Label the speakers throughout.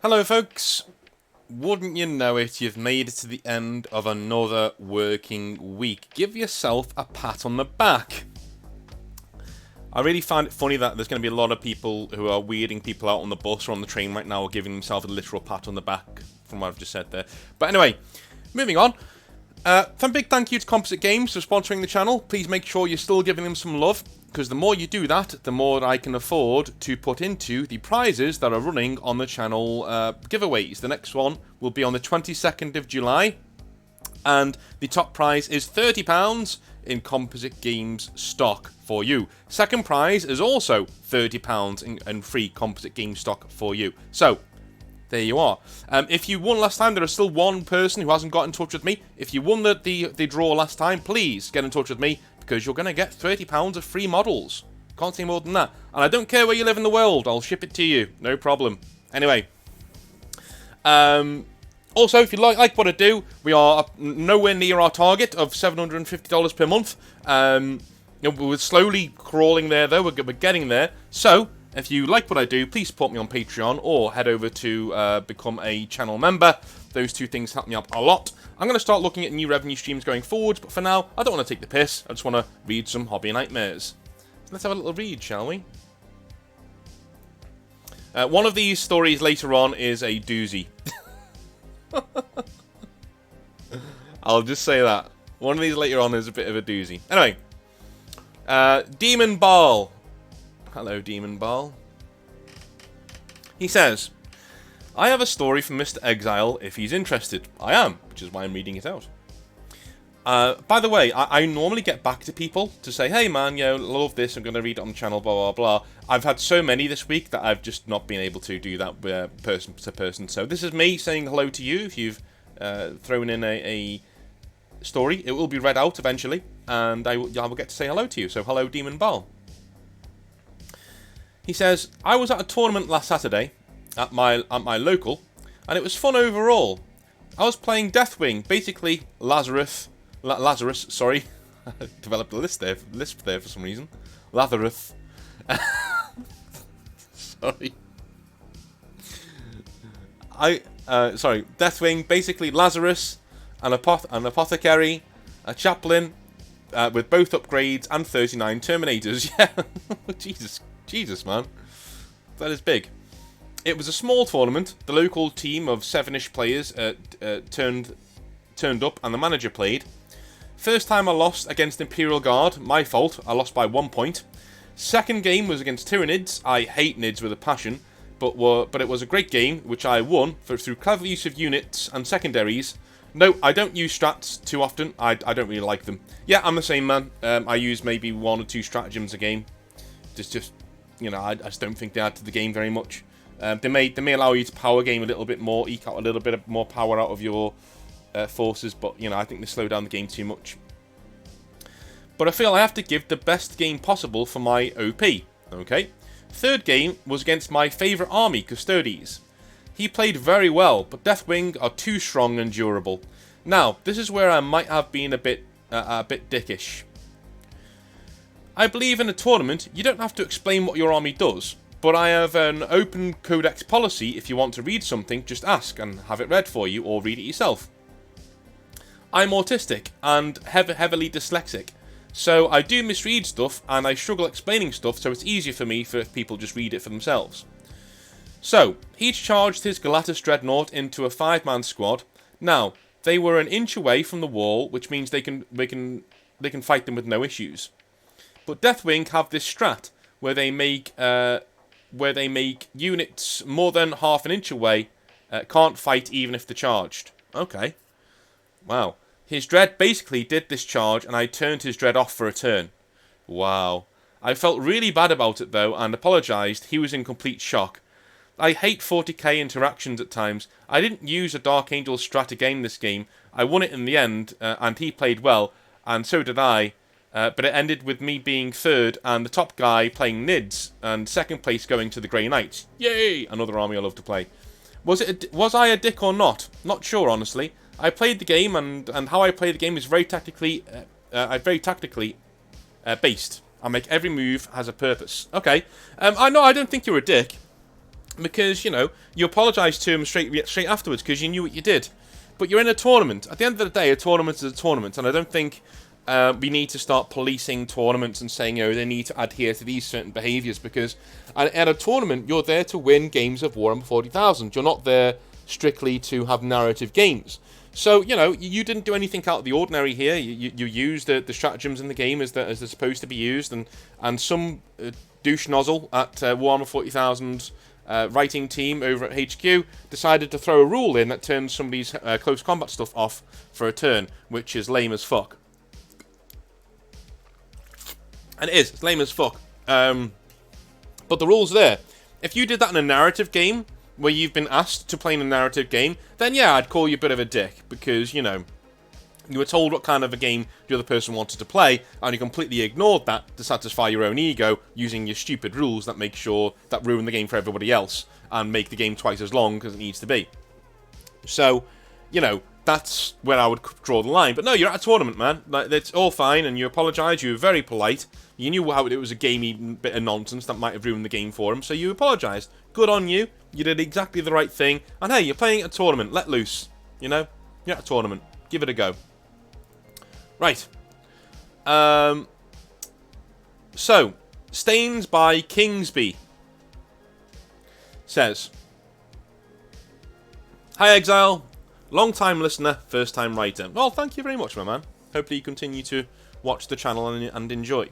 Speaker 1: Hello folks, wouldn't you know it, you've made it to the end of another working week. Give yourself a pat on the back. I really find it funny that there's going to be a lot of people who are weirding people out on the bus or on the train right now, giving themselves a literal pat on the back from what I've just said there. But anyway, moving on. Big thank you to Composite Games for sponsoring the channel. Please make sure you're still giving them some love, because the more you do that, the more I can afford to put into the prizes that are running on the channel giveaways. The next one will be on the 22nd of July, and the top prize is £30 in Composite Games stock for you. Second prize is also £30 in free Composite Games stock for you. So, there you are. If you won last time, there is still one person who hasn't got in touch with me. If you won the draw last time, please get in touch with me, because you're going to get £30 of free models. Can't say more than that. And I don't care where you live in the world, I'll ship it to you. No problem. Anyway. Also, if you like what I do, we are nowhere near our target of $750 per month. We're slowly crawling there, though. We're getting there. So, if you like what I do, please support me on Patreon or head over to become a channel member. Those two things help me out a lot. I'm going to start looking at new revenue streams going forward, but for now, I don't want to take the piss. I just want to read some Hobby Nightmares. So let's have a little read, shall we? One of these stories later on is a doozy. I'll just say that. One of these later on is a bit of a doozy. Anyway. Demon Ball. Hello, Demon Ball. He says, I have a story from Mr. Exile if he's interested. I am, which is why I'm reading it out. By the way, I normally get back to people to say, hey man, love this, I'm going to read it on the channel, blah, blah, blah. I've had so many this week that I've just not been able to do that person to person. So this is me saying hello to you if you've thrown in a story. It will be read out eventually, and I will get to say hello to you. So hello, Demon Ball. He says, I was at a tournament last Saturday at my local, and it was fun overall. I was playing Deathwing, basically Lazarus, sorry. I developed a lisp there for some reason. Lazarus. Sorry. Sorry, Deathwing, basically Lazarus, an apothecary, a chaplain, with both upgrades and 39 Terminators. Yeah, Jesus, man. That is big. It was a small tournament. The local team of 7-ish players turned up, and the manager played. First time I lost against Imperial Guard. My fault. I lost by 1 point. Second game was against Tyranids. I hate Nids with a passion, but it was a great game, which I won through clever use of units and secondaries. No, I don't use strats too often. I don't really like them. Yeah, I'm the same, man. I use maybe 1 or 2 stratagems a game. Just I just don't think they add to the game very much. They may allow you to power game a little bit more, eke out a little bit more power out of your forces, but I think they slow down the game too much. But I feel I have to give the best game possible for my OP. Okay. Third game was against my favourite army, Custodes. He played very well, but Deathwing are too strong and durable. Now, this is where I might have been a bit dickish. I believe in a tournament, you don't have to explain what your army does, but I have an open codex policy. If you want to read something, just ask and have it read for you, or read it yourself. I'm autistic and heavily dyslexic, so I do misread stuff and I struggle explaining stuff, so it's easier for me if people just read it for themselves. So, he charged his Galatas Dreadnought into a 5-man squad. Now, they were an inch away from the wall, which means they can fight them with no issues. But Deathwing have this strat where they make units more than half an inch away can't fight even if they're charged. Okay. Wow. His Dread basically did this charge, and I turned his Dread off for a turn. Wow. I felt really bad about it though, and apologised. He was in complete shock. I hate 40k interactions at times. I didn't use a Dark Angel strat again this game. I won it in the end, and he played well, and so did I. But it ended with me being third and the top guy playing Nids, and second place going to the Grey Knights. Yay! Another army I love to play. Was I a dick or not? Not sure, honestly. I played the game, and how I play the game is very tactically based. I make every move has a purpose. Okay. I don't think you're a dick. Because, you know, you apologised to him straight afterwards because you knew what you did. But you're in a tournament. At the end of the day, a tournament is a tournament, and I don't think we need to start policing tournaments and saying, you know, they need to adhere to these certain behaviours, because at a tournament, you're there to win games of Warhammer 40,000. You're not there strictly to have narrative games. So, you know, you didn't do anything out of the ordinary here. You used the stratagems in the game as they're supposed to be used, and some douche nozzle at Warhammer 40,000 writing team over at HQ decided to throw a rule in that turns somebody's close combat stuff off for a turn, which is lame as fuck. And it is. It's lame as fuck. But the rule's there. If you did that in a narrative game, where you've been asked to play in a narrative game, then yeah, I'd call you a bit of a dick, because, you know, you were told what kind of a game the other person wanted to play, and you completely ignored that to satisfy your own ego, using your stupid rules that ruin the game for everybody else, and make the game twice as long as it needs to be. So, you know, that's where I would draw the line. But no, you're at a tournament, man. Like, it's all fine, and you apologise. You were very polite. You knew how it was a gamey bit of nonsense that might have ruined the game for him, so you apologised. Good on you. You did exactly the right thing. And hey, you're playing at a tournament. Let loose. You know? You're at a tournament. Give it a go. Right. So, Stains by Kingsby says, "Hi, Exile. Long-time listener, first-time writer." Well, thank you very much, my man. Hopefully you continue to watch the channel and enjoy.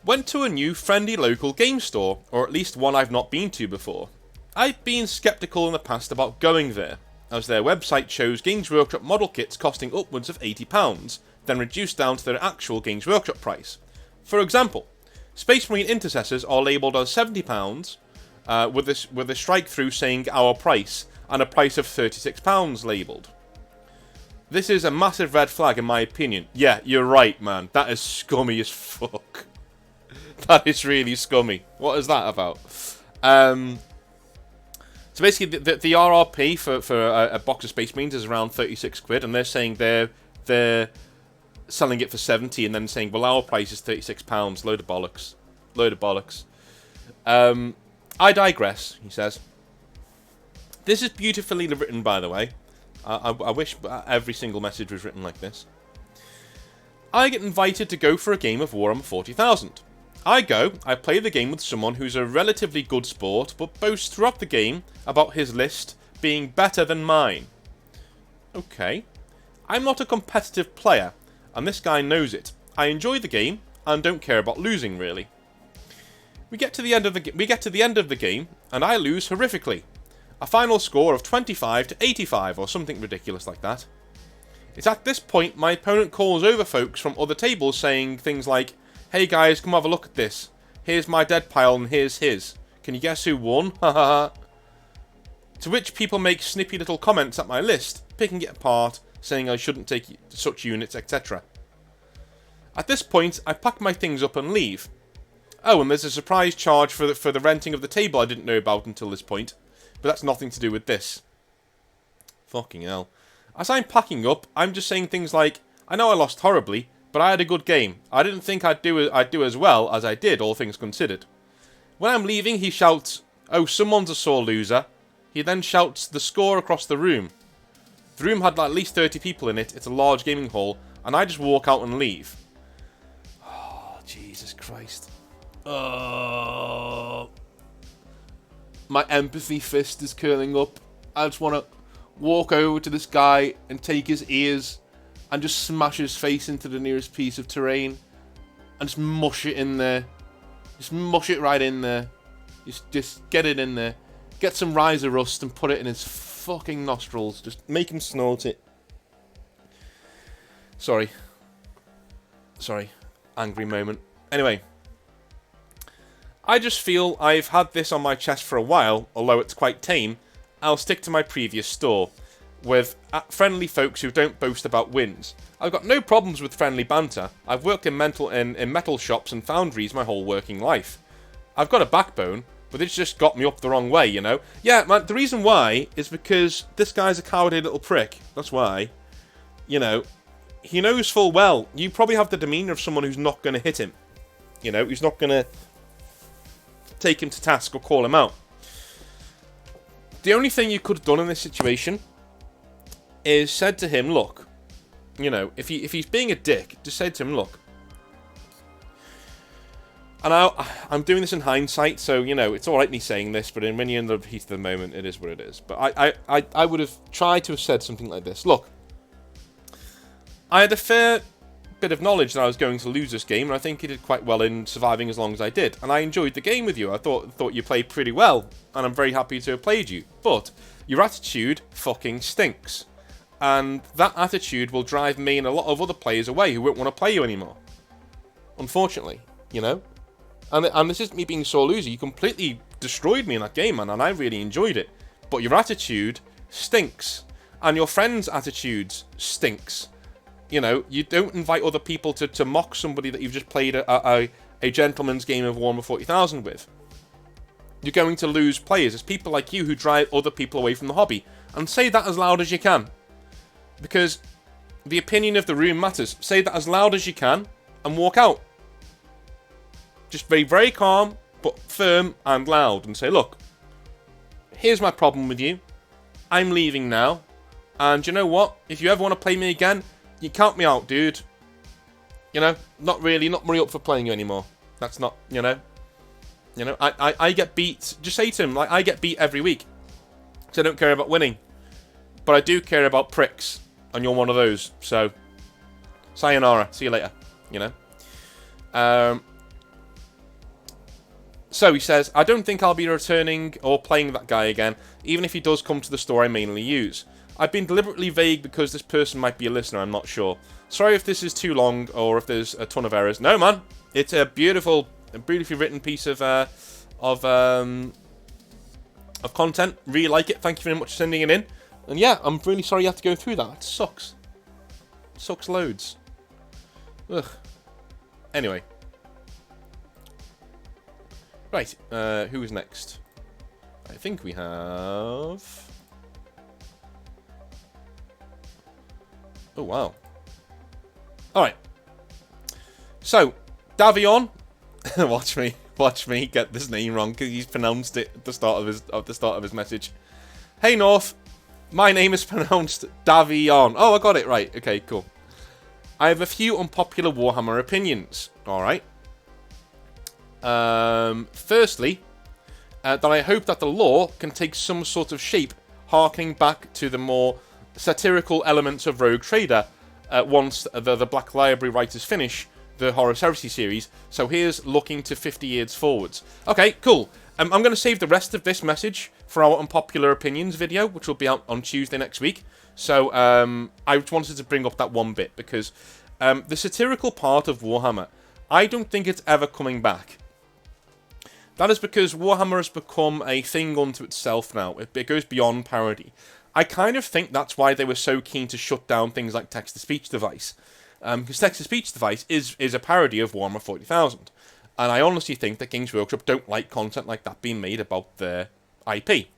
Speaker 1: "Went to a new friendly local game store, or at least one I've not been to before. I've been sceptical in the past about going there, as their website shows Games Workshop model kits costing upwards of £80, then reduced down to their actual Games Workshop price. For example, Space Marine Intercessors are labelled as £70, with a strike through saying our price, and a price of £36 labelled. This is a massive red flag in my opinion. Yeah, you're right, man. That is scummy as fuck. That is really scummy. What is that about? So basically, the RRP for a box of Space Marines is around 36 quid, and they're saying they're selling it for 70, and then saying, well, our price is £36. Load of bollocks. Load of bollocks. I digress, he says. This is beautifully written, by the way. I wish every single message was written like this. "I get invited to go for a game of Warhammer 40,000. I go, I play the game with someone who's a relatively good sport, but boasts throughout the game about his list being better than mine. Okay. I'm not a competitive player, and this guy knows it. I enjoy the game, and don't care about losing, really. We get to the end of the game, and I lose horrifically. A final score of 25 to 85, or something ridiculous like that. It's at this point my opponent calls over folks from other tables saying things like, 'Hey guys, come have a look at this. Here's my dead pile and here's his. Can you guess who won? Ha ha ha.' To which people make snippy little comments at my list, picking it apart, saying I shouldn't take such units, etc. At this point, I pack my things up and leave. Oh, and there's a surprise charge for the renting of the table I didn't know about until this point. But that's nothing to do with this. Fucking hell. As I'm packing up, I'm just saying things like, I know I lost horribly, but I had a good game. I didn't think I'd do as well as I did, all things considered. When I'm leaving, he shouts, 'Oh, someone's a sore loser.' He then shouts the score across the room. The room had at least 30 people in it. It's a large gaming hall, and I just walk out and leave." Oh, Jesus Christ. Oh. My empathy fist is curling up. I just want to walk over to this guy and take his ears and just smash his face into the nearest piece of terrain and just mush it in there. Just mush it right in there. Just get it in there. Get some riser rust and put it in his fucking nostrils. Just make him snort it. Sorry. Angry moment. Anyway. I just feel I've had this on my chest for a while, although it's quite tame. I'll stick to my previous store, with friendly folks who don't boast about wins. I've got no problems with friendly banter. I've worked in metal shops and foundries my whole working life. I've got a backbone, but it's just got me up the wrong way, you know? Yeah, man, the reason why is because this guy's a cowardly little prick. That's why. You know, he knows full well. You probably have the demeanour of someone who's not going to hit him. You know, who's not going to take him to task or call him out. The only thing you could have done in this situation is said to him, look, you know, if he's being a dick, just say to him, look, and I'm doing this in hindsight, so, you know, it's alright me saying this, but when you're in the heat of the moment, it is what it is. But I would have tried to have said something like this. Look, I had a fair bit of knowledge that I was going to lose this game, and I think he did quite well in surviving as long as I did. And I enjoyed the game with you. I thought you played pretty well, and I'm very happy to have played you. But your attitude fucking stinks. And that attitude will drive me and a lot of other players away who won't want to play you anymore. Unfortunately, you know? And this isn't me being sore loser. You completely destroyed me in that game, man, and I really enjoyed it. But your attitude stinks. And your friends' attitudes stinks. You know, you don't invite other people to mock somebody that you've just played a gentleman's game of Warhammer 40,000 with. You're going to lose players. It's people like you who drive other people away from the hobby. And say that as loud as you can. Because the opinion of the room matters. Say that as loud as you can and walk out. Just be very calm, but firm and loud. And say, look, here's my problem with you. I'm leaving now. And you know what? If you ever want to play me again, you count me out, dude. You know, not really up for playing you anymore. That's not, you know. You know, I get beat. Just say to him, like, I get beat every week. So I don't care about winning. But I do care about pricks. And you're one of those. So, sayonara. See you later. You know. So he says, I don't think I'll be returning or playing that guy again, even if he does come to the store I mainly use. I've been deliberately vague because this person might be a listener, I'm not sure. Sorry if this is too long or if there's a ton of errors. No, man. It's a beautifully written piece of content. Really like it. Thank you very much for sending it in. And yeah, I'm really sorry you had to go through that. It sucks. It sucks loads. Ugh. Anyway. Right, who is next? I think we have... Oh, wow. Alright. So, Davion. Watch me get this name wrong, because he's pronounced it at the start of his message. Hey, North. My name is pronounced Davion. Oh, I got it right. Okay, cool. I have a few unpopular Warhammer opinions. Alright. Firstly, that I hope that the lore can take some sort of shape, harking back to the more satirical elements of Rogue Trader once the Black Library writers finish the Horus Heresy series. So here's looking to 50 years forwards. Okay, cool. I'm going to save the rest of this message for our unpopular opinions video, which will be out on Tuesday next week. So I just wanted to bring up that one bit because the satirical part of Warhammer, I don't think it's ever coming back. That is because Warhammer has become a thing unto itself now. It goes beyond parody. I kind of think that's why they were so keen to shut down things like text-to-speech device. Because text-to-speech device is a parody of Warhammer 40,000. And I honestly think that Games Workshop don't like content like that being made about their IP.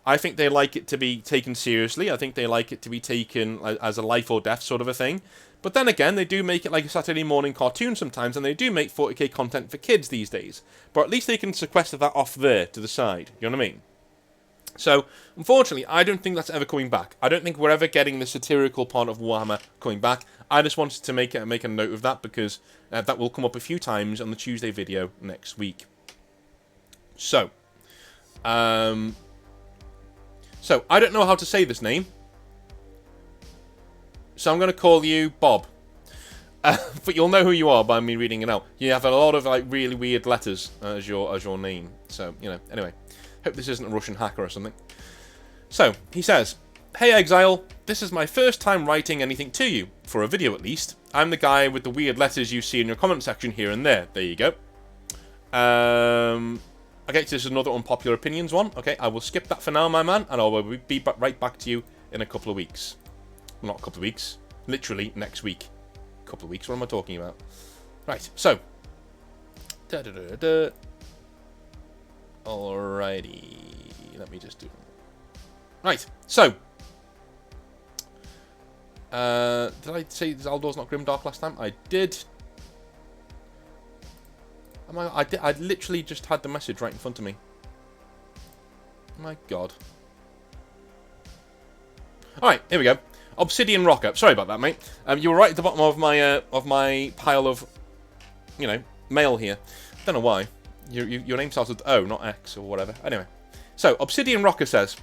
Speaker 1: I think they like it to be taken seriously. I think they like it to be taken as a life or death sort of a thing. But then again, they do make it like a Saturday morning cartoon sometimes, and they do make 40k content for kids these days. But at least they can sequester that off there to the side. You know what I mean? So, unfortunately, I don't think that's ever coming back. I don't think we're ever getting the satirical part of Warhammer coming back. I just wanted to make a note of that because that will come up a few times on the Tuesday video next week. So, I don't know how to say this name. So I'm going to call you Bob. But you'll know who you are by me reading it out. You have a lot of like really weird letters as your name. So, you know, anyway. Hope this isn't a Russian hacker or something. So, he says, Hey Exile, this is my first time writing anything to you, for a video at least. I'm the guy with the weird letters you see in your comment section here and there. There you go. Okay, so this is another unpopular opinions one. Okay, I will skip that for now, my man, and I will be right back to you in a couple of weeks. Not a couple of weeks. Literally next week. A couple of weeks, what am I talking about? Right, so. Alrighty. Let me just do. Right, so. Did I say Zaldor's not grimdark last time? I did. I literally just had the message right in front of me. My God. Alright, here we go. Obsidian Rocker. Sorry about that, mate. You were right at the bottom of my pile of, you know, mail here. Don't know why. Your name starts with O, not X or whatever. Anyway. So, Obsidian Rocker says,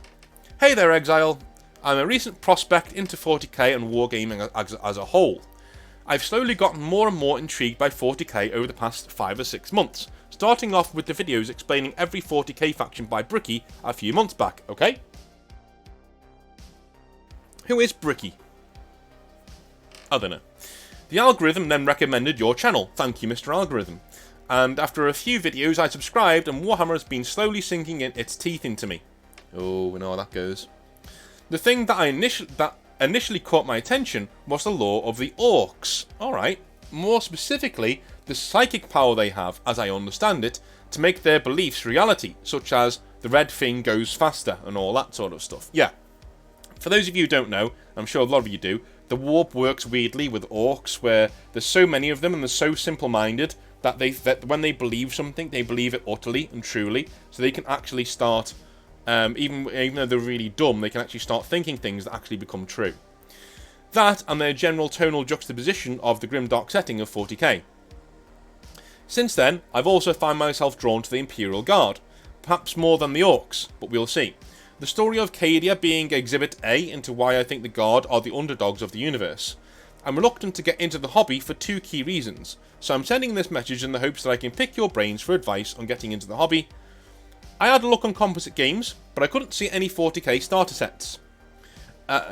Speaker 1: "Hey there, Exile. I'm a recent prospect into 40k and wargaming as a whole. I've slowly gotten more and more intrigued by 40k over the past 5 or 6 months, starting off with the videos explaining every 40k faction by Bricky a few months back, okay? Who is Bricky? I don't know. The algorithm then recommended your channel. Thank you, Mr. Algorithm. And after a few videos, I subscribed, and Warhammer has been slowly sinking its teeth into me." Oh, we know how that goes. "The thing that initially caught my attention was the lore of the orcs. Alright, more specifically, the psychic power they have, as I understand it, to make their beliefs reality, such as the red thing goes faster and all that sort of stuff. Yeah. For those of you who don't know, I'm sure a lot of you do, the warp works weirdly with orcs, where there's so many of them and they're so simple-minded that when they believe something, they believe it utterly and truly, so they can actually start, even though they're really dumb, they can actually start thinking things that actually become true. That, and their general tonal juxtaposition of the grimdark setting of 40k. Since then, I've also found myself drawn to the Imperial Guard, perhaps more than the orcs, but we'll see. The story of Cadia being Exhibit A into why I think the Guard are the underdogs of the universe. I'm reluctant to get into the hobby for 2 key reasons, so I'm sending this message in the hopes that I can pick your brains for advice on getting into the hobby. I had a look on Composite Games, but I couldn't see any 40k starter sets.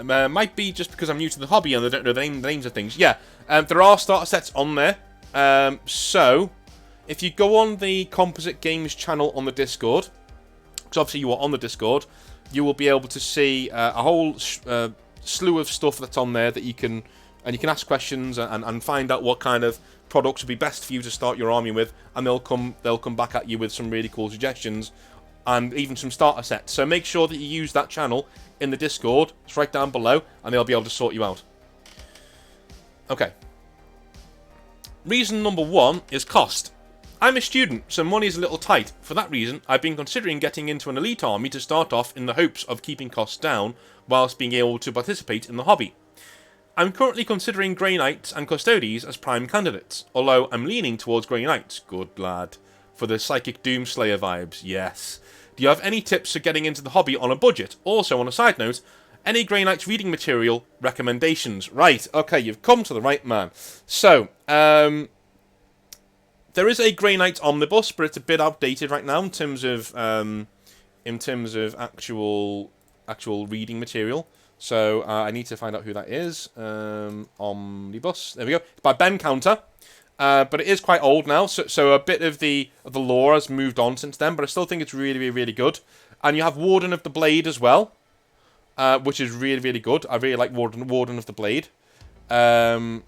Speaker 1: Might be just because I'm new to the hobby and I don't know the names of things. Yeah, there are starter sets on there. So, if you go on the Composite Games channel on the Discord, because obviously you are on the Discord, you will be able to see a whole slew of stuff that's on there that you can ask questions and find out what kind of products would be best for you to start your army with, and they'll come back at you with some really cool suggestions and even some starter sets. So make sure that you use that channel in the Discord. It's right down below, and they'll be able to sort you out. Okay. Reason number 1 is cost. I'm a student, so money is a little tight. For that reason, I've been considering getting into an elite army to start off in the hopes of keeping costs down whilst being able to participate in the hobby. I'm currently considering Grey Knights and Custodes as prime candidates, although I'm leaning towards Grey Knights. Good lad. For the Psychic Doomslayer vibes, yes. Do you have any tips for getting into the hobby on a budget? Also, on a side note, any Grey Knights reading material recommendations? Right, okay, you've come to the right man. So, there is a Grey Knights omnibus, but it's a bit outdated right now in terms of actual reading material. So I need to find out who that is. Omnibus. There we go. It's by Ben Counter, but it is quite old now. So a bit of the lore has moved on since then, but I still think it's really, really, really good. And you have Warden of the Blade as well, which is really, really good. I really like Warden of the Blade. That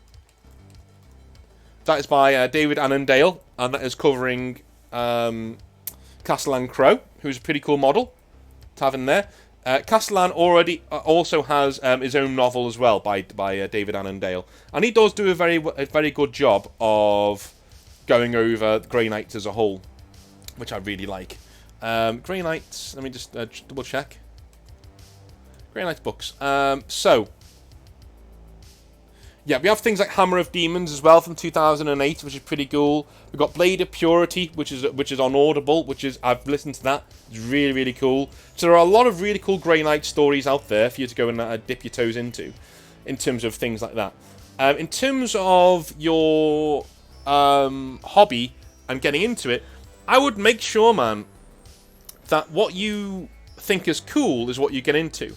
Speaker 1: is by David Annandale, and that is covering Castellan Crow, who's a pretty cool model to have in there. Castellan already also has his own novel as well by David Annandale, and he does do a very good job of going over Grey Knights as a whole, which I really like. Grey Knights, let me just double check. Grey Knights books. Yeah, we have things like Hammer of Demons as well from 2008, which is pretty cool. We've got Blade of Purity, which is on Audible, I've listened to that. It's really, really cool. So there are a lot of really cool Grey Knight stories out there for you to go and dip your toes into, in terms of things like that. In terms of your hobby and getting into it, I would make sure, man, that what you think is cool is what you get into.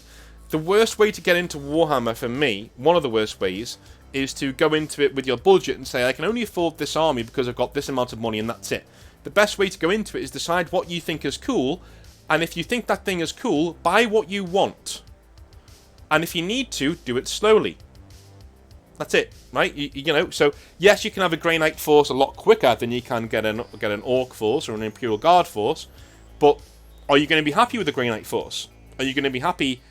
Speaker 1: The worst way to get into Warhammer, for me, one of the worst ways, is to go into it with your budget and say, I can only afford this army because I've got this amount of money and that's it. The best way to go into it is decide what you think is cool, and if you think that thing is cool, buy what you want. And if you need to, do it slowly. That's it, right? You know, so yes, you can have a Grey Knight force a lot quicker than you can get an Orc force or an Imperial Guard force, but are you going to be happy with the Grey Knight force? Are you going to be happy...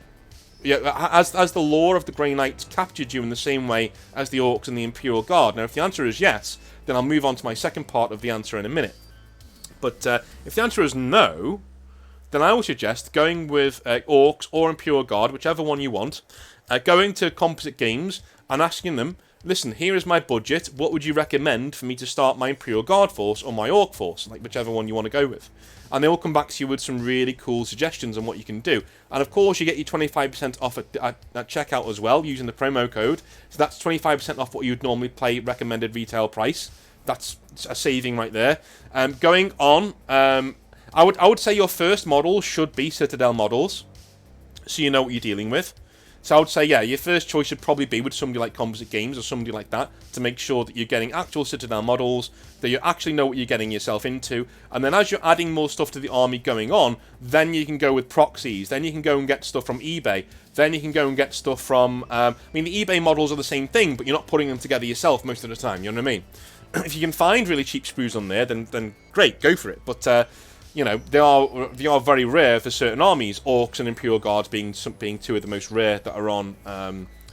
Speaker 1: Yeah, as the lore of the Grey Knights captured you in the same way as the Orcs and the Imperial Guard? Now, if the answer is yes, then I'll move on to my second part of the answer in a minute. But if the answer is no, then I would suggest going with Orcs or Imperial Guard, whichever one you want, going to Composite Games and asking them, listen, here is my budget, what would you recommend for me to start my Imperial Guard force or my Orc force, like whichever one you want to go with. And they will come back to you with some really cool suggestions on what you can do. And of course, you get your 25% off at checkout as well, using the promo code. So that's 25% off what you'd normally pay recommended retail price. That's a saving right there. Going on, I would say your first model should be Citadel models, so you know what you're dealing with. So I would say, yeah, your first choice should probably be with somebody like Composite Games or somebody like that, to make sure that you're getting actual Citadel models, that you actually know what you're getting yourself into. And then as you're adding more stuff to the army going on, then you can go with proxies. Then you can go and get stuff from eBay. Then you can go and get stuff from... I mean, the eBay models are the same thing, but you're not putting them together yourself most of the time, you know what I mean? If you can find really cheap sprues on there, then great, go for it. But... you know, they are very rare for certain armies. Orcs and Imperial Guards being two of the most rare that are on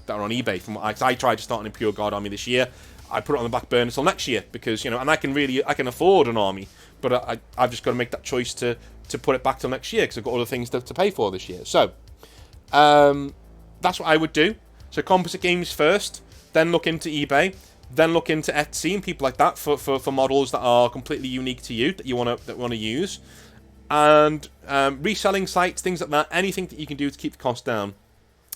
Speaker 1: eBay. From what I tried to start an Imperial Guard army this year, I put it on the back burner until next year because, you know, and I can afford an army, but I've just got to make that choice to put it back till next year because I've got other things to pay for this year. So that's what I would do. So Composite Games first, then look into eBay. Then look into Etsy and people like that for models that are completely unique to you that you want to use, and reselling sites, things like that. Anything that you can do to keep the cost down.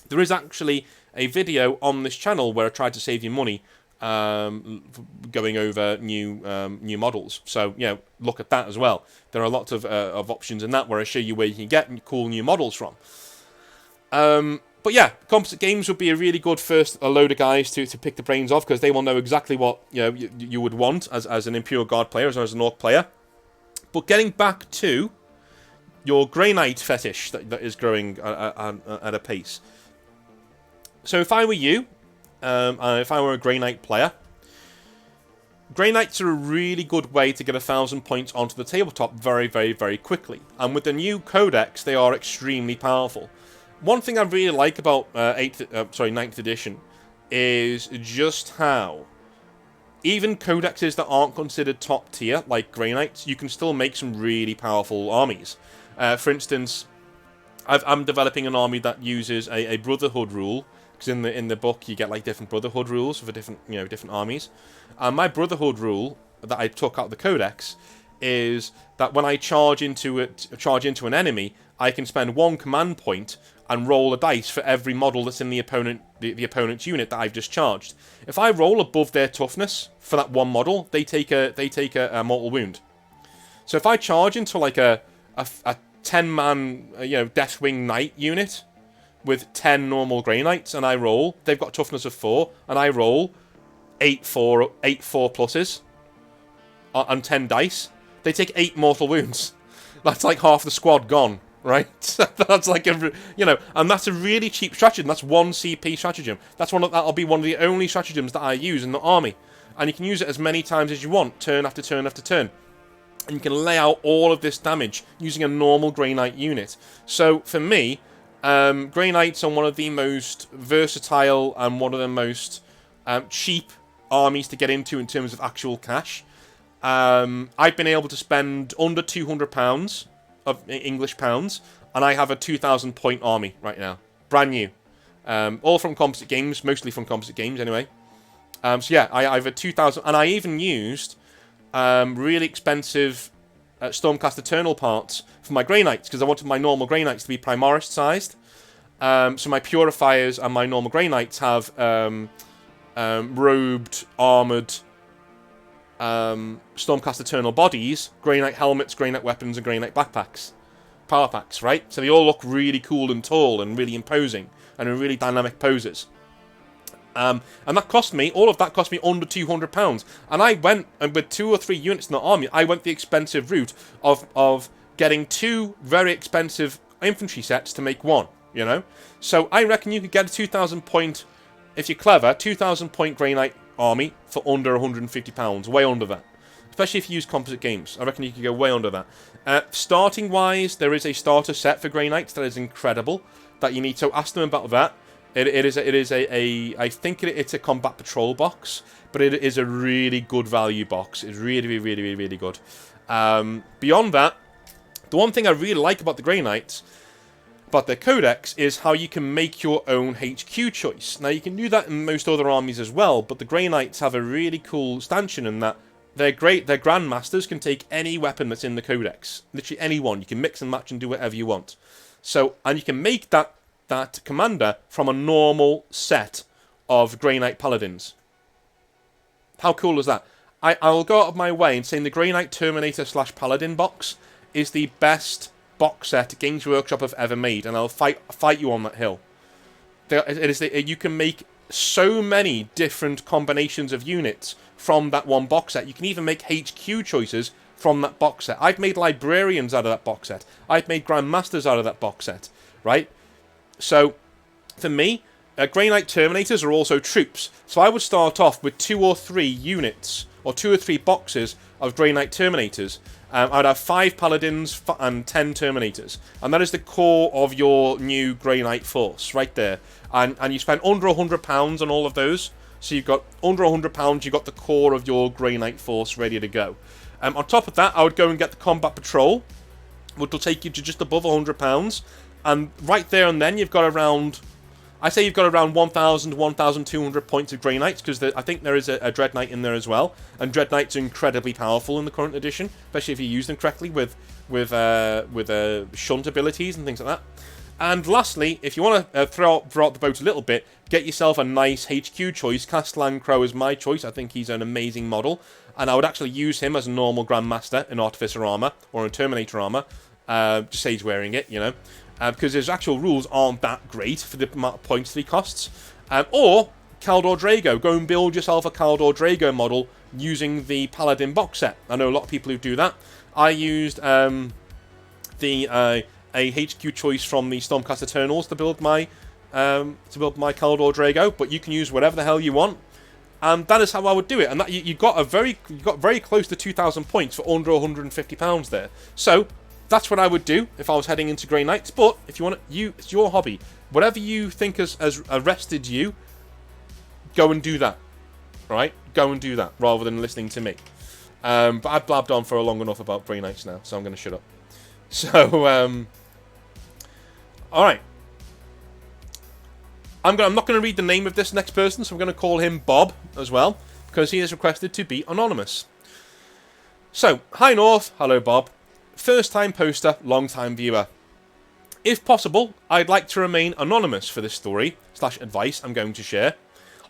Speaker 1: There is actually a video on this channel where I tried to save you money, going over new models. So you know, look at that as well. There are lots of options in that where I show you where you can get cool new models from. But yeah, Composite Games would be a really good first load of guys to pick the brains off because they will know exactly what you would want as an Imperial Guard player, as an Orc player. But getting back to your Grey Knight fetish that is growing at a pace. So if I were you, if I were a Grey Knight player, Grey Knights are a really good way to get 1,000 points onto the tabletop very, very, very quickly. And with the new codex, they are extremely powerful. One thing I really like about 9th edition is just how even codexes that aren't considered top tier, like Grey Knights, you can still make some really powerful armies. For instance, I'm developing an army that uses a Brotherhood rule, because in the book you get like different Brotherhood rules for different armies. And my Brotherhood rule that I took out of the codex is that when I charge into an enemy, I can spend 1 command point and roll a dice for every model that's in the opponent's unit that I've just charged. If I roll above their toughness for that one model, they take a mortal wound. So if I charge into like a 10-man Deathwing Knight unit with 10 normal Grey Knights, and I roll, they've got toughness of 4, and I roll 8 4 pluses on 10 dice, they take 8 mortal wounds. That's like half the squad gone. Right, that's like and that's a really cheap stratagem. That's 1 CP stratagem. That'll be one of the only stratagems that I use in the army, and you can use it as many times as you want, turn after turn after turn, and you can lay out all of this damage using a normal Grey Knight unit. So for me, Grey Knights are one of the most versatile and one of the most cheap armies to get into in terms of actual cash. I've been able to spend under £200 of English pounds, and I have a 2,000 point army right now, brand new, all from Composite Games, mostly from Composite Games anyway. So yeah, I have a 2,000, and I even used really expensive Stormcast Eternal parts for my Grey Knights because I wanted my normal Grey Knights to be Primarist sized. So my Purifiers and my normal Grey Knights have robed, armoured Stormcast Eternal bodies, Grey Knight helmets, Grey Knight weapons, and Grey Knight backpacks. Power packs, right? So they all look really cool and tall and really imposing and in really dynamic poses. And that cost me, all of that cost me under £200. And I went, and with 2 or 3 units in the army, I went the expensive route of getting 2 very expensive infantry sets to make 1, you know? So I reckon you could get a 2,000 point, if you're clever, 2,000 point Grey Knight army for under £150, way under that. Especially if you use Composite Games. I reckon you could go way under that. Starting wise, there is a starter set for Grey Knights that is incredible, that you need to ask them about that. It is I think it's a combat patrol box, but it is a really good value box. It's really, really, really, really good. Beyond that, The one thing I really like about the Grey Knights, about their codex, is how you can make your own HQ choice. Now, you can do that in most other armies as well, but the Grey Knights have a really cool stanchion in that they're great. Their Grandmasters can take any weapon that's in the codex. Literally any one. You can mix and match and do whatever you want. So, and you can make that commander from a normal set of Grey Knight Paladins. How cool is that? I'll go out of my way and say the Grey Knight Terminator / Paladin box is the best box set Games Workshop have ever made, and I'll fight you on that hill. You can make so many different combinations of units from that one box set. You can even make HQ choices from that box set. I've made Librarians out of that box set. I've made Grandmasters out of that box set, right? So, for me, Grey Knight Terminators are also troops. So I would start off with 2 or 3 units, or 2 or 3 boxes of Grey Knight Terminators. I'd have 5 Paladins and 10 Terminators. And that is the core of your new Grey Knight force, right there. And you spend under £100 on all of those. So you've got under £100, you've got the core of your Grey Knight force ready to go. On top of that, I would go and get the Combat Patrol, which will take you to just above £100. And right there and then, you've got around... I say you've got around 1,000 to 1,200 points of Grey Knights, because I think there is a Dread Knight in there as well. And Dread Knights are incredibly powerful in the current edition, especially if you use them correctly with shunt abilities and things like that. And lastly, if you want to throw out the boat a little bit, get yourself a nice HQ choice. Castellan Crow is my choice. I think he's an amazing model. And I would actually use him as a normal Grandmaster in Artificer armor, or in Terminator armor. Just say he's wearing it, you know. Because his actual rules aren't that great for the amount of points that he costs. Or Kaldor Drago. Go and build yourself a Kaldor Drago model using the Paladin box set. I know a lot of people who do that. I used a HQ choice from the Stormcast Eternals to build my Kaldor Drago, but you can use whatever the hell you want. And that is how I would do it. And that you got very close to 2,000 points for under £150 there. So that's what I would do if I was heading into Grey Knights. But if you want it's your hobby. Whatever you think has arrested you, go and do that. Right? Go and do that rather than listening to me. But I've blabbed on for long enough about Grey Knights now, so I'm going to shut up. So, all right. I'm not going to read the name of this next person, so I'm going to call him Bob as well, because he has requested to be anonymous. So, hi North, hello Bob. First time poster, long time viewer. If possible, I'd like to remain anonymous for this story / advice I'm going to share.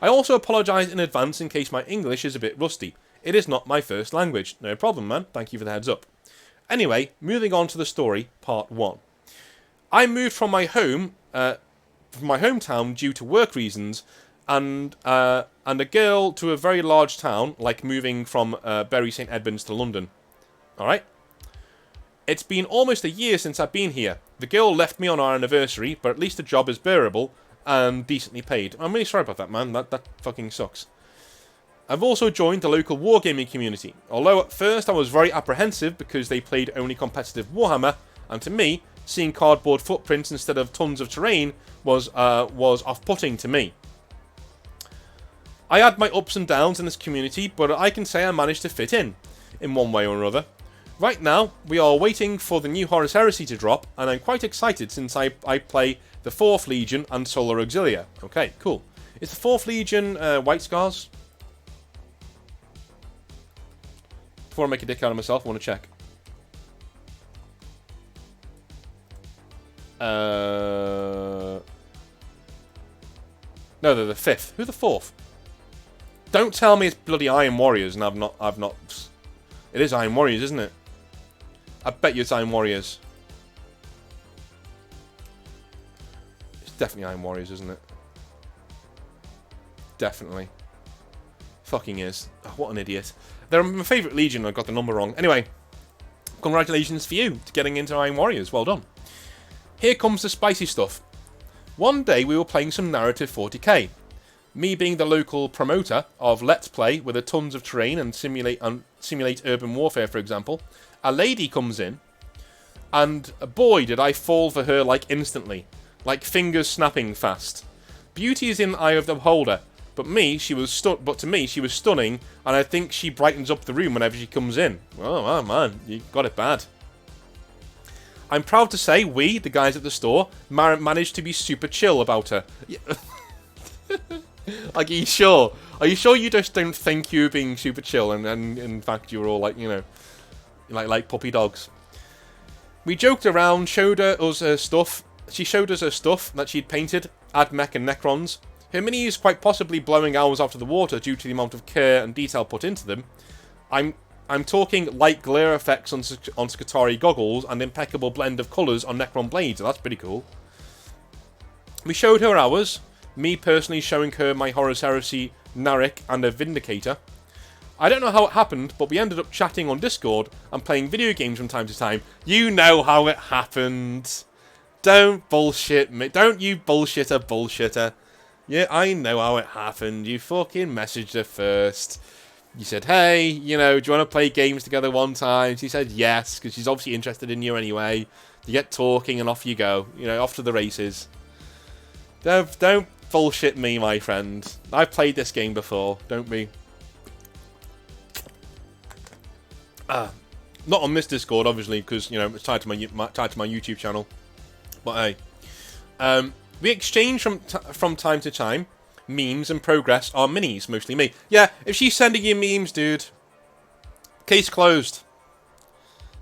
Speaker 1: I also apologise in advance in case my English is a bit rusty. It is not my first language. No problem, man. Thank you for the heads up. Anyway, moving on to the story, part 1. I moved from my hometown due to work reasons, and a girl to a very large town, like moving from Bury St Edmunds to London. Alright? It's been almost a year since I've been here. The girl left me on our anniversary, but at least the job is bearable and decently paid. I'm really sorry about that, man. That fucking sucks. I've also joined the local wargaming community, although at first I was very apprehensive because they played only competitive Warhammer, and to me, seeing cardboard footprints instead of tons of terrain was off-putting to me. I had my ups and downs in this community, but I can say I managed to fit in one way or another. Right now, we are waiting for the new Horus Heresy to drop, and I'm quite excited since I play the 4th Legion and Solar Auxilia. Okay, cool. Is the 4th Legion White Scars? Before I make a dick out of myself, I want to check. No, they're the 5th. Who the 4th? Don't tell me it's bloody Iron Warriors, and I've not. It is Iron Warriors, isn't it? I bet you it's Iron Warriors. It's definitely Iron Warriors, isn't it? Definitely. Fucking is. Oh, what an idiot. They're my favourite Legion, I got the number wrong. Anyway, congratulations for you to getting into Iron Warriors. Well done. Here comes the spicy stuff. One day we were playing some narrative 40k. Me being the local promoter of Let's Play with a tons of terrain and simulate urban warfare, for example, a lady comes in, and boy did I fall for her like instantly, like fingers snapping fast. Beauty is in the eye of the beholder, but to me she was stunning, and I think she brightens up the room whenever she comes in. Oh man, you got it bad. I'm proud to say we, the guys at the store, managed to be super chill about her. Like, are you sure? Are you sure you just don't think you were being super chill and in fact you were all like, you know, like puppy dogs? We joked around, showed us her stuff. She showed us her stuff that she'd painted, Admech and Necrons. Her minis quite possibly blowing ours out of the water due to the amount of care and detail put into them. I'm talking light glare effects on Skitarii goggles and impeccable blend of colours on Necron blades. That's pretty cool. We showed her ours. Me personally showing her my Horus Heresy, Narek and a Vindicator. I don't know how it happened, but we ended up chatting on Discord and playing video games from time to time. You know how it happened. Don't bullshit me. Don't you bullshitter. Yeah, I know how it happened. You fucking messaged her first. You said, hey, you know, do you want to play games together one time? She said yes, because she's obviously interested in you anyway. You get talking and off you go. You know, off to the races. Don't bullshit me, my friend. I've played this game before. Don't be. Not on this Discord, obviously, because, you know, it's tied to my YouTube channel. But hey. We exchange from time to time memes and progress on minis, mostly me. Yeah, if she's sending you memes, dude, case closed.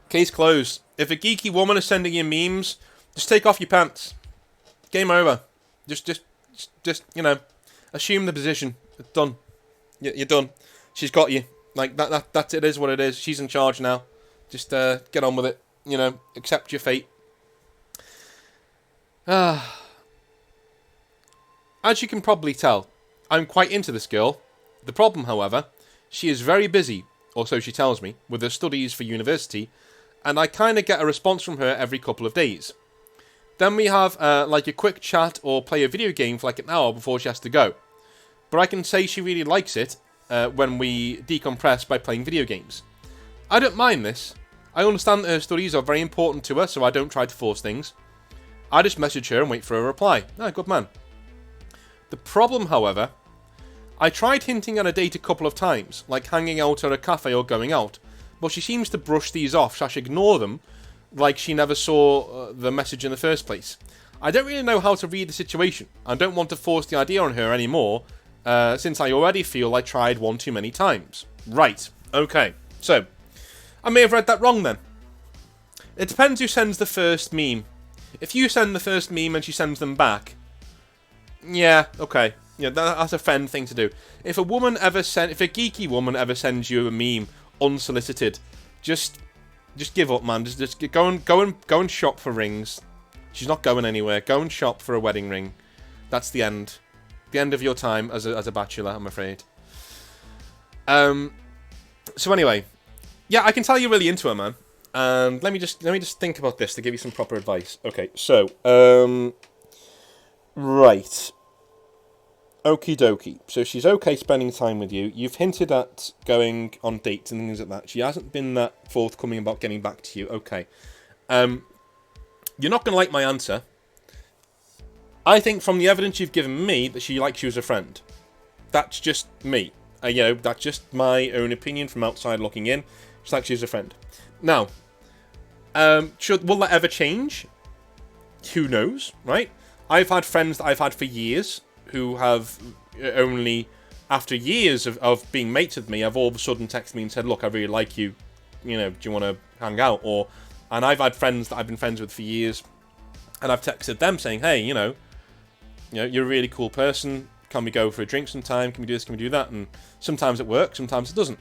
Speaker 1: Case closed. If a geeky woman is sending you memes, just take off your pants. Game over. Just you know, assume the position. It's done. You're done. She's got you. Like that's it is what it is. She's in charge now. Just get on with it. You know, accept your fate. As you can probably tell, I'm quite into this girl. The problem, however, she is very busy, or so she tells me, with her studies for university, and I kind of get a response from her every couple of days. Then we have like a quick chat or play a video game for like an hour before she has to go. But I can say she really likes it when we decompress by playing video games. I don't mind this. I understand that her studies are very important to her, so I don't try to force things. I just message her and wait for a reply. Ah, good man. The problem, however, I tried hinting at a date a couple of times, like hanging out at a cafe or going out, but she seems to brush these off, / ignore them, like she never saw the message in the first place. I don't really know how to read the situation. I don't want to force the idea on her anymore, since I already feel I tried one too many times. Right, okay, so, I may have read that wrong then. It depends who sends the first meme. If you send the first meme and she sends them back, yeah, okay. Yeah, that's a friend thing to do. If a geeky woman ever sends you a meme unsolicited, just give up, man. Just go and shop for rings. She's not going anywhere. Go and shop for a wedding ring. That's the end. The end of your time as a bachelor, I'm afraid. So anyway, yeah, I can tell you're really into her, man. And let me just think about this to give you some proper advice. Okay, so right. Okie dokie. So she's okay spending time with you. You've hinted at going on dates and things like that. She hasn't been that forthcoming about getting back to you. Okay. You're not going to like my answer. I think from the evidence you've given me that she likes you as a friend. That's just me. You know, that's just my own opinion from outside looking in. She likes you as a friend. Now, will that ever change? Who knows, right? I've had friends that I've had for years who have only, after years of being mates with me, have all of a sudden texted me and said, look, I really like you, you know, do you want to hang out? And I've had friends that I've been friends with for years, and I've texted them saying, hey, you know, you're a really cool person, can we go for a drink sometime, can we do this, can we do that? And sometimes it works, sometimes it doesn't.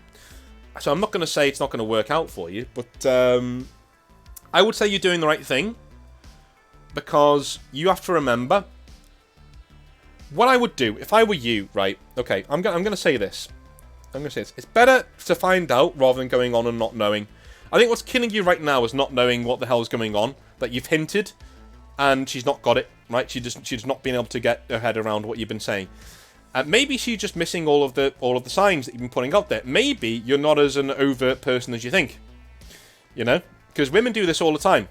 Speaker 1: So I'm not going to say it's not going to work out for you, but I would say you're doing the right thing, because you have to remember, what I would do, if I were you, right, okay, I'm going to say this. It's better to find out rather than going on and not knowing. I think what's killing you right now is not knowing what the hell's going on, that you've hinted, and she's not got it, right? She's not been able to get her head around what you've been saying. Maybe she's just missing all of the signs that you've been putting out there. Maybe you're not as an overt person as you think. You know? Because women do this all the time.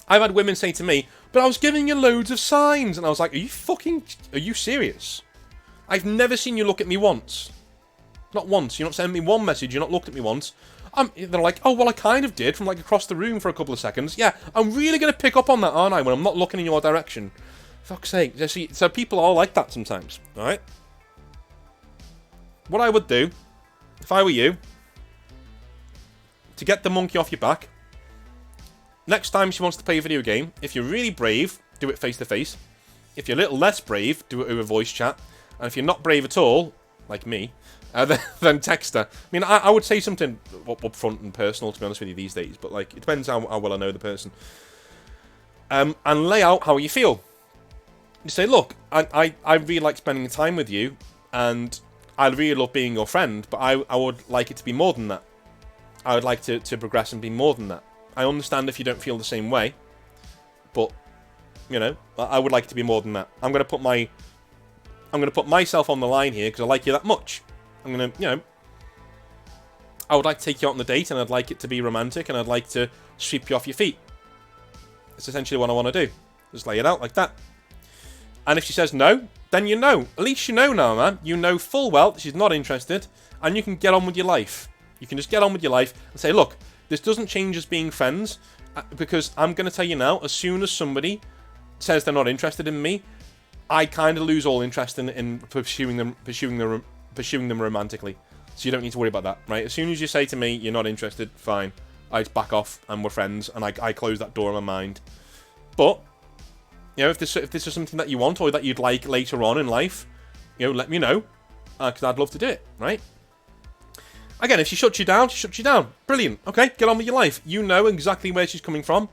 Speaker 1: I've had women say to me, but I was giving you loads of signs. And I was like, are you serious? I've never seen you look at me once. Not once. You're not sending me one message. You're not looked at me once. They're like, oh, well, I kind of did from, like, across the room for a couple of seconds. Yeah, I'm really going to pick up on that, aren't I, when I'm not looking in your direction? Fuck's sake. So people are like that sometimes, alright? What I would do, if I were you, to get the monkey off your back, next time she wants to play a video game, if you're really brave, do it face-to-face. If you're a little less brave, do it over voice chat. And if you're not brave at all, like me, then text her. I mean, I would say something up front and personal, to be honest with you, these days. But, like, it depends how well I know the person. And lay out how you feel. You say, look, I really like spending time with you, and I really love being your friend, but I would like it to be more than that. I would like to progress and be more than that. I understand if you don't feel the same way, but, you know, I would like it to be more than that. I'm going to put myself on the line here because I like you that much. I'm going to, you know, I would like to take you out on the date, and I'd like it to be romantic, and I'd like to sweep you off your feet. That's essentially what I want to do. Just lay it out like that. And if she says no, then you know. At least you know now, man. You know full well that she's not interested, and you can get on with your life. You can just get on with your life and say, look, this doesn't change us being friends, because I'm going to tell you now, as soon as somebody says they're not interested in me, I kind of lose all interest in pursuing them romantically. So you don't need to worry about that, right? As soon as you say to me, you're not interested, fine. I just back off, and we're friends, and I close that door in my mind. But, you know, if this is something that you want, or that you'd like later on in life, you know, let me know, because I'd love to do it, right? Again, if she shuts you down, she shuts you down. Brilliant. Okay, get on with your life. You know exactly where she's coming from,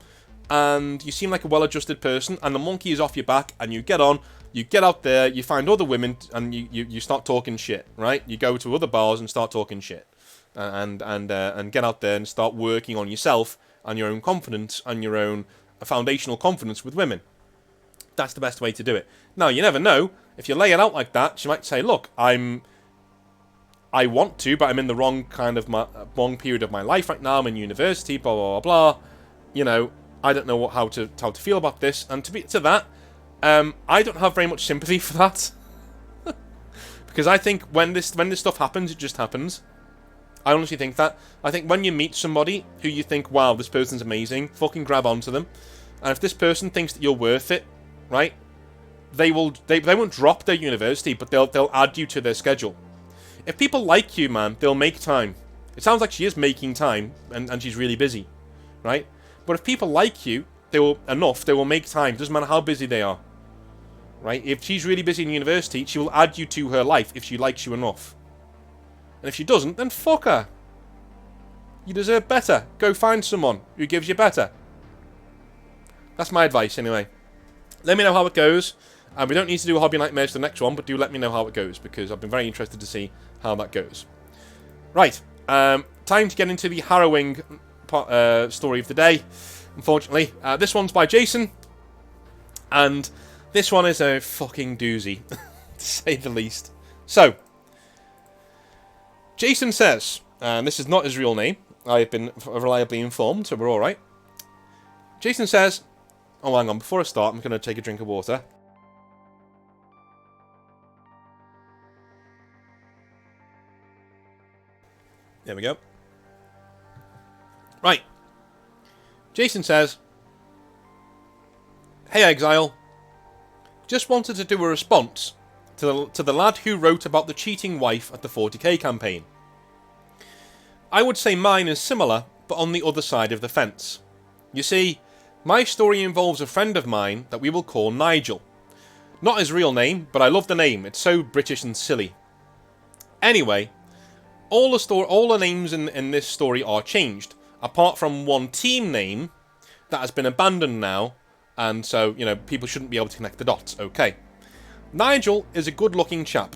Speaker 1: and you seem like a well-adjusted person, and the monkey is off your back, and you get on, you get out there, you find other women, and you start talking shit, right? You go to other bars and start talking shit, and get out there and start working on yourself, and your own confidence, and your own foundational confidence with women. That's the best way to do it. Now, you never know. If you lay it out like that, she might say, look, I want to, but I'm in the wrong period of my life right now. I'm in university, blah, blah, blah, blah. You know, I don't know how to feel about this. And to that, I don't have very much sympathy for that. Because I think when this stuff happens, it just happens. I honestly think that. I think when you meet somebody who you think, wow, this person's amazing, fucking grab onto them. And if this person thinks that you're worth it, right, they won't drop their university, but they'll add you to their schedule. If people like you, man, they'll make time. It sounds like she is making time, and she's really busy, right? But if people like you, they will make time. Doesn't matter how busy they are, right? If she's really busy in university, she will add you to her life if she likes you enough. And if she doesn't, then fuck her. You deserve better. Go find someone who gives you better. That's my advice, anyway. Let me know how it goes. And we don't need to do a Hobby Nightmares for the next one, but do let me know how it goes, because I've been very interested to see how that goes. Right. Time to get into the harrowing story of the day. Unfortunately, this one's by Jason. And this one is a fucking doozy, to say the least. So, Jason says, and this is not his real name, I've been reliably informed, so we're alright. Jason says, oh, hang on, before I start, I'm going to take a drink of water. There we go. Right. Jason says, hey, Exile. Just wanted to do a response to the lad who wrote about the cheating wife at the 40k campaign. I would say mine is similar, but on the other side of the fence. You see, my story involves a friend of mine that we will call Nigel. Not his real name, but I love the name. It's so British and silly. Anyway, all the names in this story are changed, apart from one team name that has been abandoned now, and so, you know, people shouldn't be able to connect the dots. Okay. Nigel is a good-looking chap.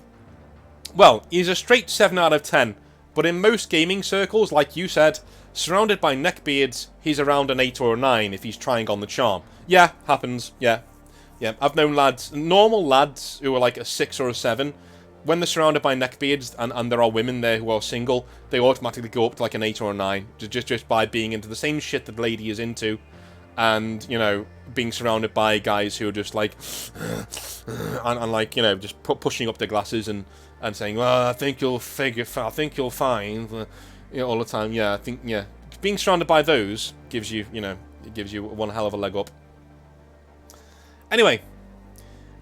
Speaker 1: Well, he's a straight 7 out of 10, but in most gaming circles, like you said, surrounded by neckbeards, he's around an 8 or a 9 if he's trying on the charm. Yeah, happens, yeah. Yeah, I've known lads, normal lads, who are like a 6 or a 7, when they're surrounded by neckbeards and there are women there who are single, they automatically go up to like an 8 or a 9, just by being into the same shit that the lady is into, and, you know, being surrounded by guys who are just like, and like, you know, just pushing up their glasses and saying, well, I think you'll find, all the time. Yeah, I think, yeah. Being surrounded by those gives you, it gives you one hell of a leg up. Anyway,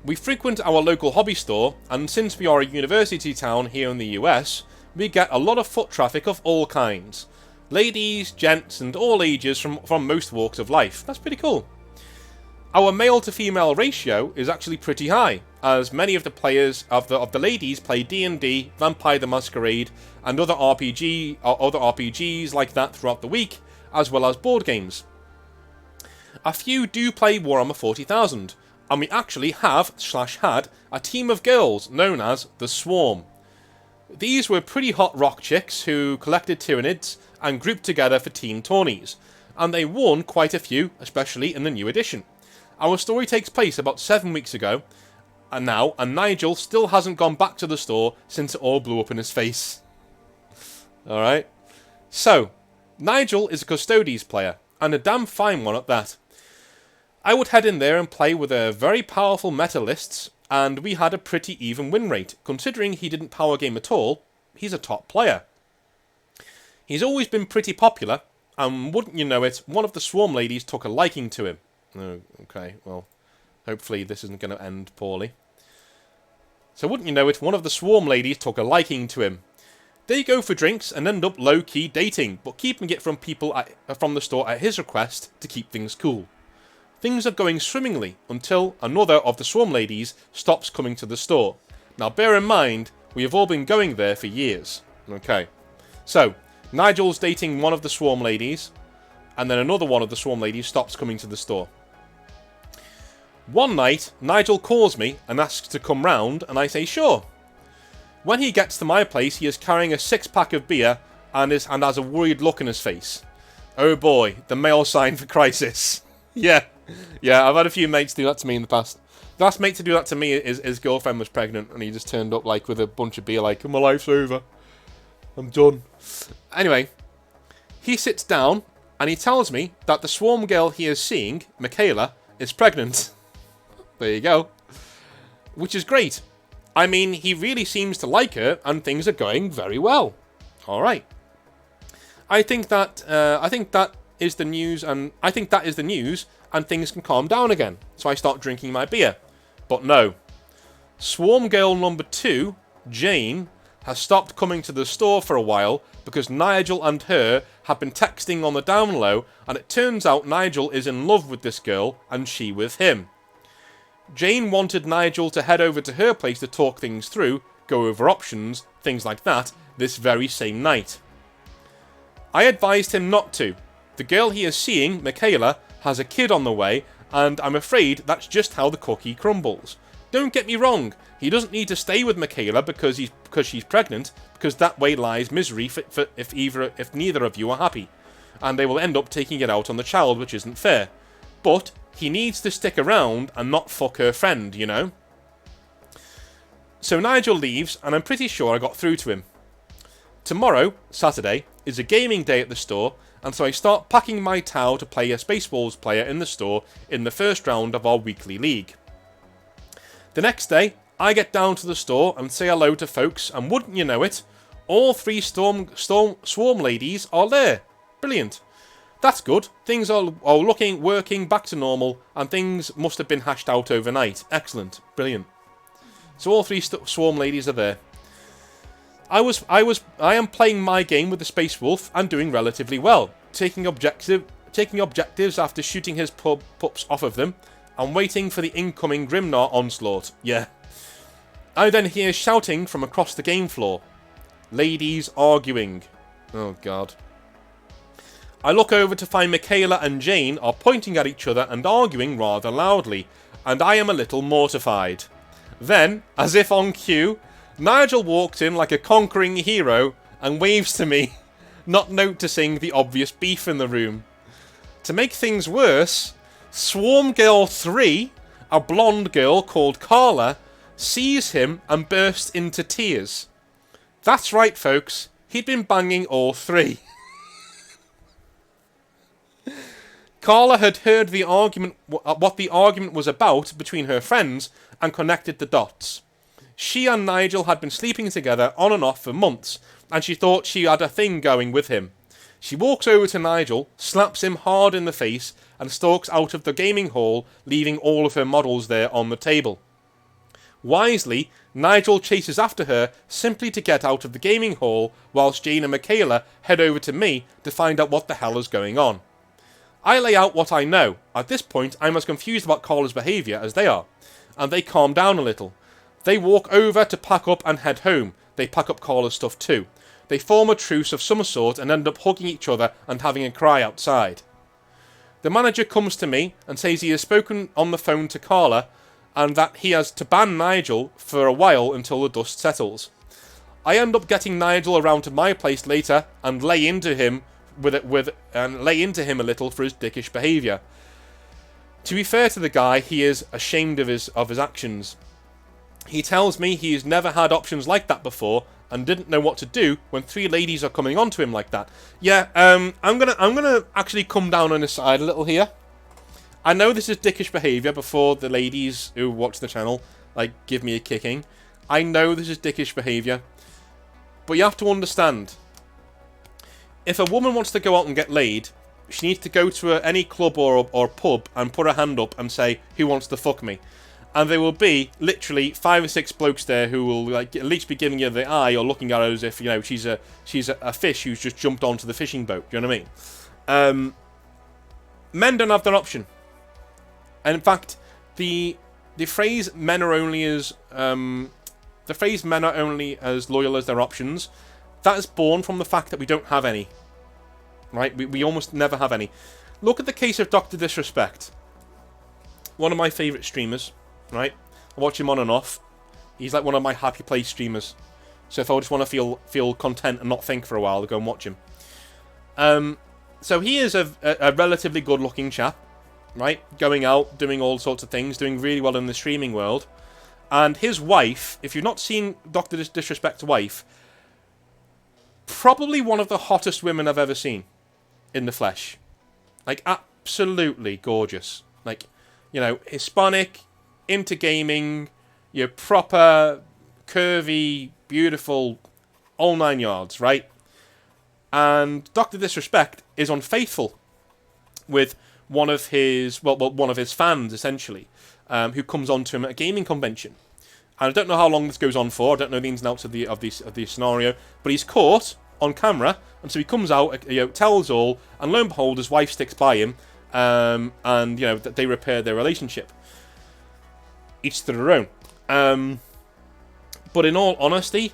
Speaker 1: we frequent our local hobby store, and since we are a university town here in the US, we get a lot of foot traffic of all kinds. Ladies, gents, and all ages from most walks of life. That's pretty cool. Our male to female ratio is actually pretty high, as many of the players of the ladies play D&D, Vampire the Masquerade, and other RPGs like that throughout the week, as well as board games. A few do play Warhammer 40,000, and we actually have/had a team of girls known as the Swarm. These were pretty hot rock chicks who collected Tyranids and grouped together for team tourneys, and they won quite a few, especially in the new edition. Our story takes place about 7 weeks ago, and Nigel still hasn't gone back to the store since it all blew up in his face. Alright? So, Nigel is a Custodes player, and a damn fine one at that. I would head in there and play with a very powerful meta lists, and we had a pretty even win rate. Considering he didn't power game at all, he's a top player. He's always been pretty popular, and wouldn't you know it, one of the Swarm ladies took a liking to him. Oh, okay, well, hopefully this isn't going to end poorly. So wouldn't you know it, one of the Swarm ladies took a liking to him. They go for drinks and end up low-key dating, but keeping it from people from the store at his request to keep things cool. Things are going swimmingly until another of the Swarm ladies stops coming to the store. Now bear in mind, we have all been going there for years. Okay, so Nigel's dating one of the Swarm ladies, and then another one of the Swarm ladies stops coming to the store. One night, Nigel calls me and asks to come round, and I say sure. When he gets to my place, he is carrying a 6-pack of beer and has a worried look in his face. Oh boy, the male sign for crisis. Yeah, I've had a few mates do that to me in the past. The last mate to do that to me, his girlfriend was pregnant, and he just turned up like with a bunch of beer, like, my life's over. I'm done. Anyway, he sits down, and he tells me that the Swarm girl he is seeing, Michaela, is pregnant. There you go. Which is great. I mean, he really seems to like her, and things are going very well. Alright. I think that is the news, and things can calm down again. So I start drinking my beer. But no. Swarm girl number 2, Jane, has stopped coming to the store for a while because Nigel and her have been texting on the down low, and it turns out Nigel is in love with this girl and she with him. Jane wanted Nigel to head over to her place to talk things through, go over options, things like that, this very same night. I advised him not to. The girl he is seeing, Michaela, has a kid on the way, and I'm afraid that's just how the cookie crumbles. Don't get me wrong, he doesn't need to stay with Michaela because she's pregnant, because that way lies misery if neither of you are happy, and they will end up taking it out on the child, which isn't fair. But he needs to stick around and not fuck her friend, you know? So Nigel leaves, and I'm pretty sure I got through to him. Tomorrow, Saturday, is a gaming day at the store, and so I start packing my towel to play a Spaceballs player in the store in the first round of our weekly league. The next day, I get down to the store and say hello to folks, and wouldn't you know it, all 3 Swarm ladies are there. Brilliant. That's good. Things are working back to normal, and things must have been hashed out overnight. Excellent. Brilliant. So all 3 Swarm ladies are there. I am playing my game with the Space Wolf and doing relatively well, taking objectives after shooting his pups off of them, and waiting for the incoming Grimnar onslaught. Yeah. I then hear shouting from across the game floor. Ladies arguing. Oh god. I look over to find Michaela and Jane are pointing at each other and arguing rather loudly, and I am a little mortified. Then, as if on cue, Nigel walks in like a conquering hero and waves to me, not noticing the obvious beef in the room. To make things worse, Swarm Girl 3, a blonde girl called Carla, sees him and bursts into tears. That's right, folks, he'd been banging all 3. Carla had heard the argument, what the argument was about between her friends, and connected the dots. She and Nigel had been sleeping together on and off for months, and she thought she had a thing going with him. She walks over to Nigel, slaps him hard in the face, and stalks out of the gaming hall, leaving all of her models there on the table. Wisely, Nigel chases after her simply to get out of the gaming hall, whilst Jane and Michaela head over to me to find out what the hell is going on. I lay out what I know. At this point, I'm as confused about Carla's behaviour as they are, and they calm down a little. They walk over to pack up and head home. They pack up Carla's stuff too. They form a truce of some sort and end up hugging each other and having a cry outside. The manager comes to me and says he has spoken on the phone to Carla and that he has to ban Nigel for a while until the dust settles. I end up getting Nigel around to my place later and lay into him a little for his dickish behaviour. To be fair to the guy, he is ashamed of his actions. He tells me he has never had options like that before and didn't know what to do when 3 ladies are coming onto him like that. Yeah, I'm gonna actually come down on his side a little here. I know this is dickish behaviour before the ladies who watch the channel give me a kicking. I know this is dickish behaviour, but you have to understand, if a woman wants to go out and get laid, she needs to go to any club or pub and put her hand up and say, "Who wants to fuck me?" And there will be literally 5 or 6 blokes there who will at least be giving you the eye or looking at her as if she's a fish who's just jumped onto the fishing boat. Do you know what I mean? Men don't have that option, and in fact, the phrase "men are only as loyal as their options," that is born from the fact that we don't have any. Right? We almost never have any. Look at the case of Dr. Disrespect. One of my favourite streamers. Right? I watch him on and off. He's like one of my happy place streamers. So if I just want to feel content and not think for a while, I'll go and watch him. So he is a relatively good looking chap. Right? Going out, doing all sorts of things, doing really well in the streaming world. And his wife, if you've not seen Dr. Disrespect's wife, probably one of the hottest women I've ever seen in the flesh. Absolutely gorgeous. Hispanic, into gaming, proper, curvy, beautiful, all 9 yards, right? And Dr. Disrespect is unfaithful with one of his fans, essentially, who comes on to him at a gaming convention. And I don't know how long this goes on for. I don't know the ins and outs of the scenario, but he's caught on camera, and so he comes out, tells all, and lo and behold, his wife sticks by him, and they repair their relationship. Each to their own. But in all honesty,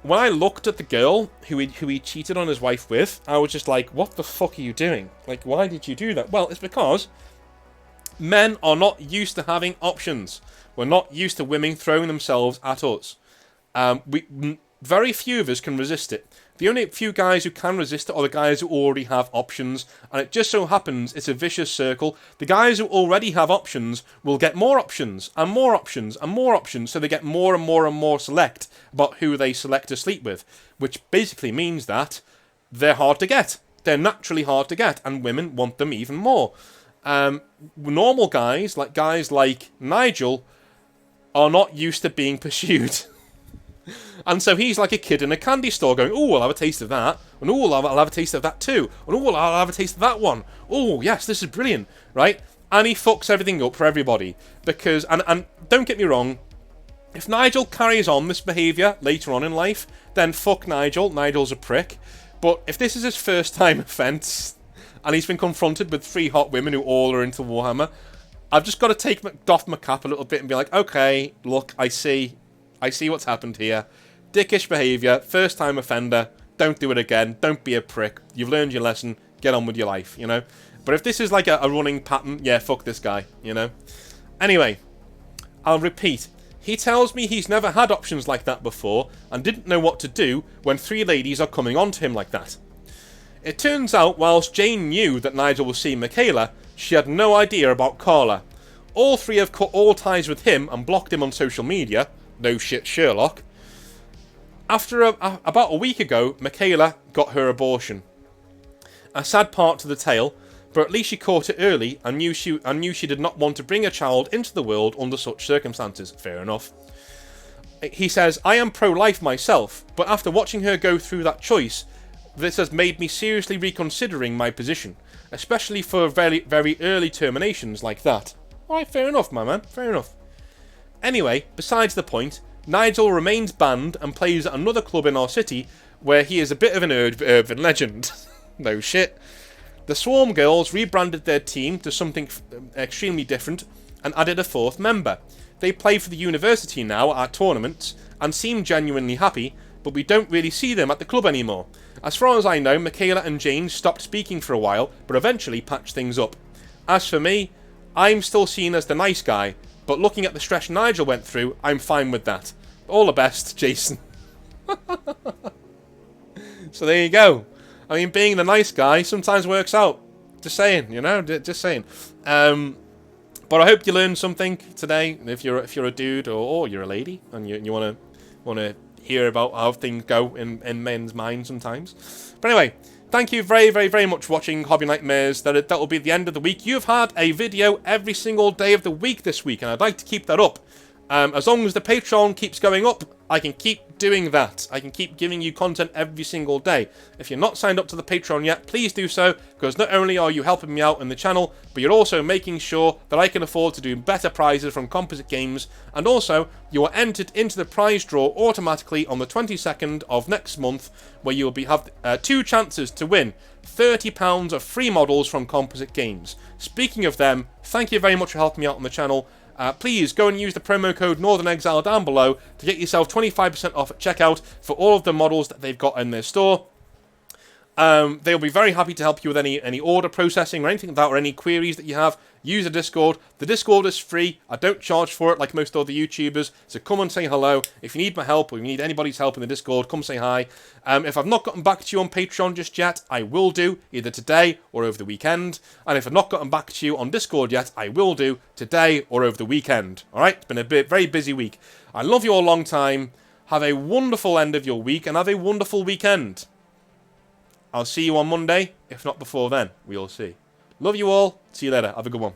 Speaker 1: when I looked at the girl who he cheated on his wife with, I was just like, what the fuck are you doing? Why did you do that? Well, it's because men are not used to having options. We're not used to women throwing themselves at us. Very few of us can resist it. The only few guys who can resist it are the guys who already have options, and it just so happens it's a vicious circle. The guys who already have options will get more options, and more options, and more options, so they get more and more and more select about who they select to sleep with, which basically means that they're hard to get. They're naturally hard to get, and women want them even more. Normal guys like Nigel, are not used to being pursued. And so he's like a kid in a candy store going, "Oh, I'll have a taste of that. And oh, I'll have a taste of that too. And oh, I'll have a taste of that one. Oh, yes, this is brilliant." Right? And he fucks everything up for everybody. Because, and don't get me wrong, if Nigel carries on this behaviour later on in life, then fuck Nigel. Nigel's a prick. But if this is his first time offence, and he's been confronted with 3 hot women who all are into Warhammer, I've just got to doff my cap a little bit and be like, okay, look, I see what's happened here. Dickish behaviour, first time offender, don't do it again, don't be a prick, you've learned your lesson, get on with your life, But if this is like a running pattern, yeah, fuck this guy, Anyway, I'll repeat. He tells me he's never had options like that before, and didn't know what to do when 3 ladies are coming on to him like that. It turns out, whilst Jane knew that Nigel was seeing Michaela, she had no idea about Carla. All 3 have cut all ties with him and blocked him on social media. No shit, Sherlock. After about a week ago, Michaela got her abortion. A sad part to the tale, but at least she caught it early and knew she did not want to bring a child into the world under such circumstances. Fair enough. He says, I am pro-life myself, but after watching her go through that choice, this has made me seriously reconsidering my position, especially for very, very early terminations like that. Alright, fair enough, my man, fair enough. Anyway, besides the point, Nigel remains banned and plays at another club in our city where he is a bit of an urban legend. No shit. The Swarm Girls rebranded their team to something extremely different and added a fourth member. They play for the university now at tournaments and seem genuinely happy, but we don't really see them at the club anymore. As far as I know, Michaela and Jane stopped speaking for a while, but eventually patched things up. As for me, I'm still seen as the nice guy, but looking at the stress Nigel went through, I'm fine with that. All the best, Jason. So there you go. I mean, being the nice guy sometimes works out. Just saying, you know, just saying. But I hope you learned something today. If you're a dude or you're a lady and you wanna hear about how things go in men's minds sometimes. But anyway, thank you very, very, very much for watching Hobby Nightmares. That will be the end of the week. You've had a video every single day of the week this week, and I'd like to keep that up. As long as the Patreon keeps going up, I can keep doing that. I can keep giving you content every single day. If you're not signed up to the Patreon yet, please do so, because not only are you helping me out in the channel, but you're also making sure that I can afford to do better prizes from Composite Games, and also you are entered into the prize draw automatically on the 22nd of next month, where you will have 2 chances to win £30 of free models from Composite Games. Speaking of them, thank you very much for helping me out on the channel. Please go and use the promo code Northern Exile down below to get yourself 25% off at checkout for all of the models that they've got in their store. They'll be very happy to help you with any order processing or anything like that, or any queries that you have. Use the Discord. The Discord is free. I don't charge for it like most other YouTubers, so come and say hello. If you need my help or you need anybody's help in the Discord, come say hi. If I've not gotten back to you on Patreon just yet, I will do, either today or over the weekend. And if I've not gotten back to you on Discord yet, I will do today or over the weekend. Alright? It's been a very busy week. I love you all long time. Have a wonderful end of your week and have a wonderful weekend. I'll see you on Monday. If not before then, we'll see. Love you all. See you later. Have a good one.